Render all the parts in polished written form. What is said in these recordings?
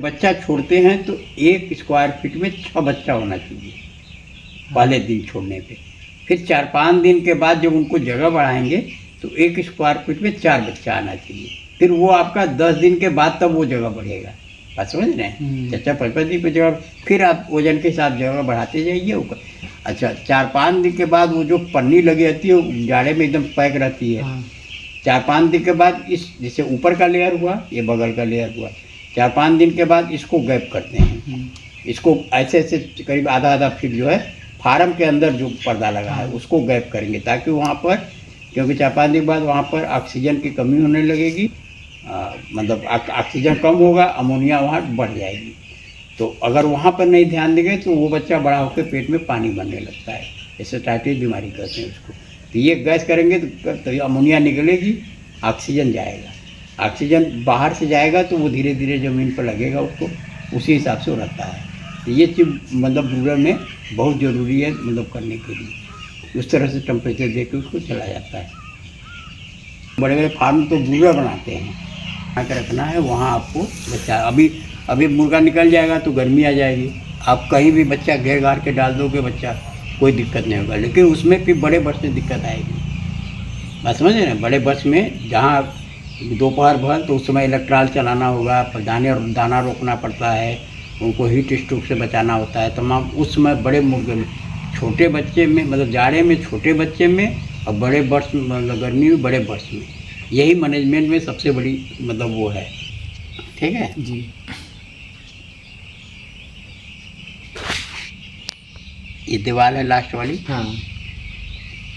बच्चा छोड़ते हैं तो 1 स्क्वायर फीट में 6 बच्चा होना चाहिए पहले दिन छोड़ने पे। फिर 4-5 दिन के बाद जब उनको जगह बढ़ाएंगे तो 1 स्क्वायर फीट में 4 बच्चा आना चाहिए। फिर वो आपका 10 दिन के बाद तब वो जगह बढ़ेगा। बात समझ रहे हैं? चचा 55 दिन पे जगह, फिर आप वजन के साथ जगह बढ़ाते जाइए ऊपर। अच्छा 4-5 दिन के बाद वो जो पन्नी लगी रहती है वो जाड़े में एकदम पैक रहती है। 4-5 दिन के बाद इस जैसे ऊपर का लेयर हुआ, ये बगल का लेयर हुआ, 4-5 दिन के बाद इसको गैप करते हैं। इसको ऐसे ऐसे करीब आधा फीट जो है फार्म के अंदर जो पर्दा लगा है उसको गैप करेंगे, ताकि वहाँ पर, क्योंकि 4-5 दिन बाद वहाँ पर ऑक्सीजन की कमी होने लगेगी, मतलब ऑक्सीजन कम होगा, अमोनिया वहाँ बढ़ जाएगी। तो अगर वहाँ पर नहीं ध्यान देंगे तो वो बच्चा बड़ा होकर पेट में पानी बनने लगता है, जैसे टाइफाइड बीमारी कहते हैं उसको। तो ये गैस करेंगे तो अमोनिया निकलेगी, ऑक्सीजन जाएगा, ऑक्सीजन बाहर से जाएगा तो वो धीरे धीरे ज़मीन पर लगेगा उसको, उसी हिसाब से वो रहता है। तो ये चीज़ मतलब ब्रूडर में बहुत ज़रूरी है, मतलब करने के लिए उस तरह से टेम्परेचर दे के उसको चला जाता है। बड़े बड़े फार्म तो ब्रूडर बनाते हैं, वहाँ के रखना है, वहाँ आपको बच्चा अभी मुर्गा निकल जाएगा तो गर्मी आ जाएगी, आप कहीं भी बच्चा घेर घार के डाल दोगे बच्चा, कोई दिक्कत नहीं होगा। लेकिन उसमें फिर बड़े बर्स में दिक्कत आएगी। बात समझ रहे हैं? बड़े बर्स में जहाँ दोपहर भर तो उस समय इलेक्ट्रॉल चलाना होगा, दाना रोकना पड़ता है, उनको हीट स्ट्रोक से बचाना होता है तमाम। उस समय बड़े मुर्गे में, छोटे बच्चे में मतलब जाड़े में छोटे बच्चे में, और बड़े बर्स में मतलब गर्मी में बड़े बर्स में, यही मैनेजमेंट में सबसे बड़ी मतलब वो है। ठीक है जी। ये दीवार है लास्ट वाली। हाँ।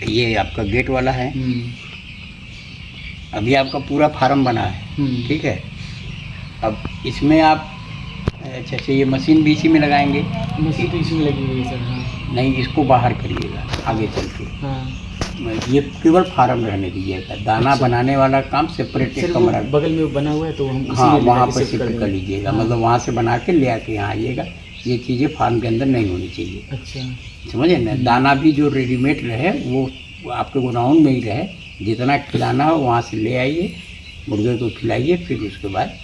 ये आपका गेट वाला है। अभी आपका पूरा फार्म बना है। ठीक है। अब इसमें आप अच्छा ये मशीन भी इसी में लगाएंगे। मशीन तो इसी में लगी हुई है सर। हाँ। नहीं, इसको बाहर करिएगा आगे चल के। हाँ। ये केवल फार्म रहने दीजिएगा, दाना अच्छा। बनाने वाला काम सेपरेट एक कमरा बगल में बना हुआ है तो हम हाँ वहाँ पर शिफ्ट कर लीजिएगा। मतलब वहाँ से बना के ले आके यहाँ आइएगा। ये चीज़ें फार्म के अंदर नहीं होनी चाहिए। अच्छा समझे ना? दाना भी जो रेडीमेड रहे वो आपके गोडाउन में ही रहे, जितना खिलाना हो वहाँ से ले आइए, मुर्गे को खिलाइए, फिर उसके बाद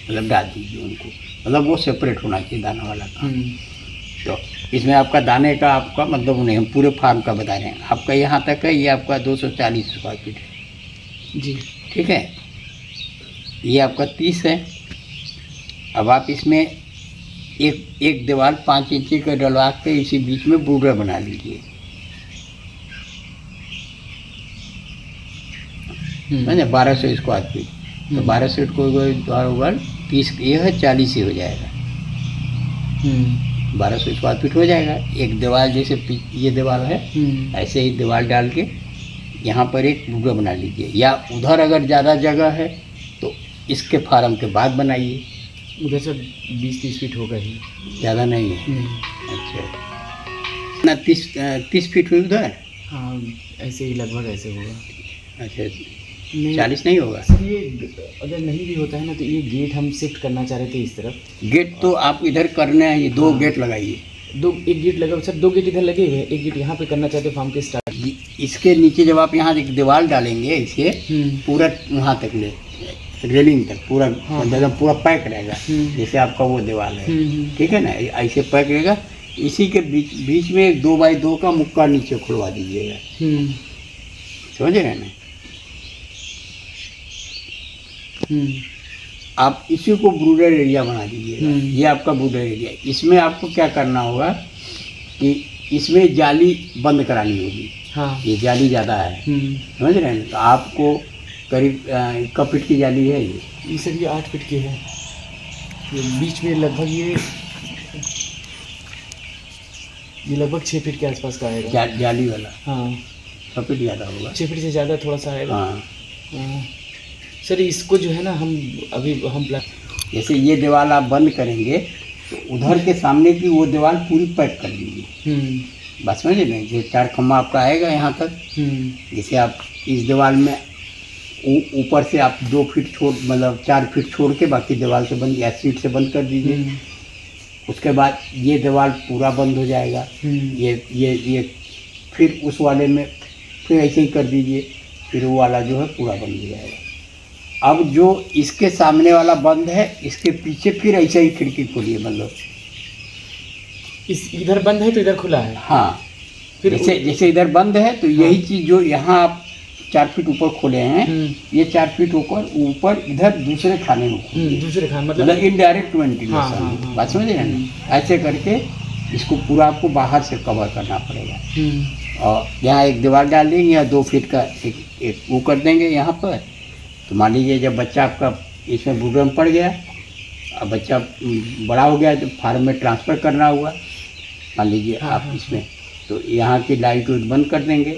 मतलब डाल दीजिए उनको। मतलब वो सेपरेट होना चाहिए दाना वाला काम। तो इसमें आपका दाने का आपका मतलब नहीं, हम पूरे फार्म का बता रहे हैं। आपका यहाँ तक है, ये आपका 240 स्क्वायर फीट है जी। ठीक है। ये आपका 30 है। अब आप इसमें एक दीवार 5 इंची का डलवा के इसी बीच में ब्रूडर बना लीजिए। समझे? 1200 स्क्वायर फीट, तो 1200 को 30, ये है 40 ही हो जाएगा। 1200 स्क्वायर फीट हो जाएगा। एक दीवार जैसे ये दीवार है, ऐसे ही दीवार डाल के यहाँ पर एक ब्रूडर बना लीजिए। या उधर अगर ज़्यादा जगह है तो इसके फार्म के बाद बनाइए। उधर से 20-30 फीट होगा ही, ज़्यादा नहीं है। अच्छा ना 30 फीट हुई उधर। हाँ ऐसे ही लगभग ऐसे होगा। अच्छा 40 नहीं होगा सर। ये अगर नहीं भी होता है ना तो ये गेट हम शिफ्ट करना चाह रहे थे इस तरफ। गेट तो आप इधर करना है, ये 2 गेट लगाइए। एक गेट लगा सर, 2 गेट इधर लगे हुए हैं, एक गेट यहाँ पे करना चाहते फार्म के स्टार्ट। इसके नीचे जब आप यहाँ एक दीवार डालेंगे इसे पूरा वहाँ तक ले रेलिंग तक पूरा मतलब पूरा पैक रहेगा। जैसे आपका वो दीवार है ठीक है ना, ऐसे पैक रहेगा। इसी के बीच में एक 2x2 का मुक्का नीचे खुलवा दीजिएगा। समझ रहे हैं ना? आप इसी को ब्रूडर एरिया बना दीजिएगा। ये आपका ब्रूडर एरिया। इसमें आपको क्या करना होगा कि इसमें जाली बंद करानी होगी। हाँ। ये जाली ज़्यादा है। समझ रहे हैं? तो आपको करीब 1 फीट की जाली है ये सर। ये 8 फीट की है। ये बीच में लगभग ये लगभग 6 फीट के आसपास का आएगा जाली वाला। हाँ 6 फीट ज़्यादा होगा। 6 फीट से ज़्यादा थोड़ा सा आएगा। हाँ सर इसको जो है ना हम जैसे ये दीवार आप बंद करेंगे तो उधर के सामने की वो दीवार पूरी पैक कर दीजिए। बस समझे ना? ये 4 खम्भा आपका आएगा यहाँ तक। जैसे आप इस दीवार में ऊपर से आप 2 फीट छोड़ मतलब 4 फीट छोड़ के बाकी दीवार से बंद या सीट से बंद कर दीजिए। उसके बाद ये दीवार पूरा बंद हो जाएगा। ये फिर उस वाले में फिर ऐसे ही कर दीजिए, फिर वो वाला जो है पूरा बंद हो जाएगा। अब जो इसके सामने वाला बंद है, इसके पीछे फिर ऐसे ही खिड़की खोलिए, मतलब इस इधर बंद है तो इधर खुला है। हाँ, फिर जैसे जैसे इधर बंद है तो यही चीज़ जो यहाँ आप 4 फीट ऊपर खोले हैं, ये 4 फीट ऊपर इधर दूसरे खाने में खोलिए। दूसरे खान मतलब मतलब इनडायरेक्ट हाँ, वेंटिलेशन, बात समझ रहे हैं ना? ऐसे करके इसको पूरा आपको बाहर से कवर करना पड़ेगा। और यहाँ एक दीवार डाल देंगे या 2 फीट का एक वो कर देंगे यहाँ पर। तो मान लीजिए जब बच्चा आपका इसमें बूढ़े में पड़ गया, अब बच्चा बड़ा हो गया, जब फार्म में ट्रांसफ़र करना हुआ, मान लीजिए आप इसमें, तो यहाँ की लाइट वाइट बंद कर देंगे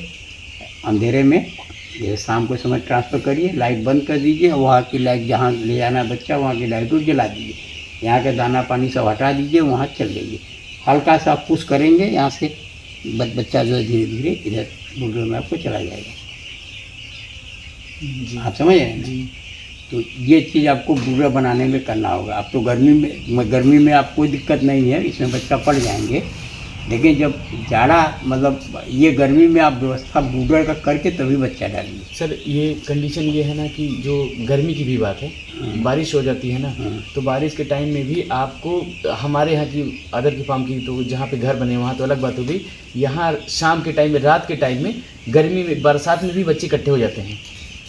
अंधेरे में। जैसे शाम को समय ट्रांसफ़र करिए, लाइट बंद कर दीजिए, वहाँ की लाइट जहाँ ले जाना है बच्चा वहाँ की लाइट उठ जला दीजिए, यहाँ का दाना पानी सब हटा दीजिए, वहाँ चल जाइए। हल्का सा पुश करेंगे यहाँ से, बच्चा जो है धीरे धीरे इधर बूढ़े में आपको चला जाएगा। आप समझ रहे हैं ना? तो ये चीज़ आपको बूढ़ा बनाने में करना होगा। अब तो गर्मी में आप कोई दिक्कत नहीं है, इसमें बच्चा पड़ जाएंगे, लेकिन जब जाड़ा मतलब ये गर्मी में आप व्यवस्था बूढ़ा का करके तभी बच्चा डालिए। सर ये कंडीशन ये है ना कि जो गर्मी की भी बात है, बारिश हो जाती है ना, तो बारिश के टाइम में भी आपको हमारे यहाँ की अदर की फार्म की तो जहाँ पे घर बने वहाँ तो अलग बात हो गई। यहाँ शाम के टाइम में, रात के टाइम में, गर्मी में, बरसात में भी बच्चे इकट्ठे हो जाते हैं,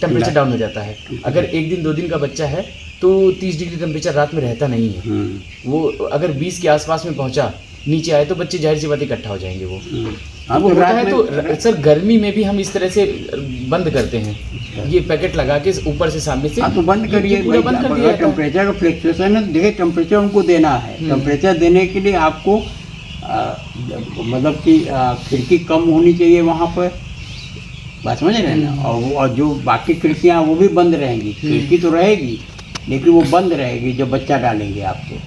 टेम्परेचर डाउन हो जाता है। अगर 1 दिन 2 दिन का बच्चा है तो 30 डिग्री टेम्परेचर रात में रहता नहीं है। वो अगर 20 के आसपास में पहुंचा, नीचे आए तो बच्चे जाहिर सी बात इकट्ठा हो जाएंगे। वो वो तो होता रात है। में तो सर गर्मी में भी हम इस तरह से बंद करते हैं, ये पैकेट लगा के ऊपर से सामने से। हाँ, तो बंद करिए। पूरा बंद कर दिया जाता है। टेम्परेचर का फ्लक्चुएशन है, देखिए टेम्परेचर उनको देना है। टेम्परेचर देने के लिए आपको मतलब कि खिड़की कम होनी चाहिए वहाँ पर, बात समझ रहे हैं ना? और जो बाकी खिड़कियाँ वो भी बंद रहेंगी, खिड़की तो रहेगी लेकिन वो बंद रहेगी जब बच्चा डालेंगे आपको।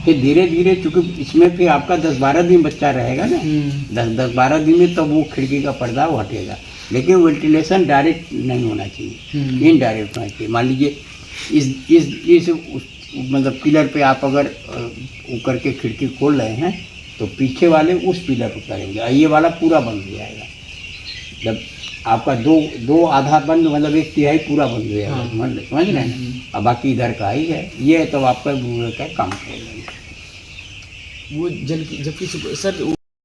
फिर धीरे धीरे, चूँकि इसमें फिर आपका 10-12 दिन बच्चा रहेगा ना, 10-12 दिन में तब वो खिड़की का पर्दा वो हटेगा। लेकिन वेंटिलेशन डायरेक्ट नहीं होना चाहिए, इनडायरेक्ट होना चाहिए। मान लीजिए इस मतलब पिलर पे आप अगर वो करके खिड़की खोल रहे हैं तो पीछे वाले उस पिलर पर करेंगे और ये वाला पूरा बंद हो जाएगा। जब आपका दो आधा बंद, मतलब 1/3 पूरा बंद हो जाएगा। समझ रहे हैं ना? अब बाकी इधर का ही है, ये तो आपका बूढ़े का काम करेगा। वो जबकि सर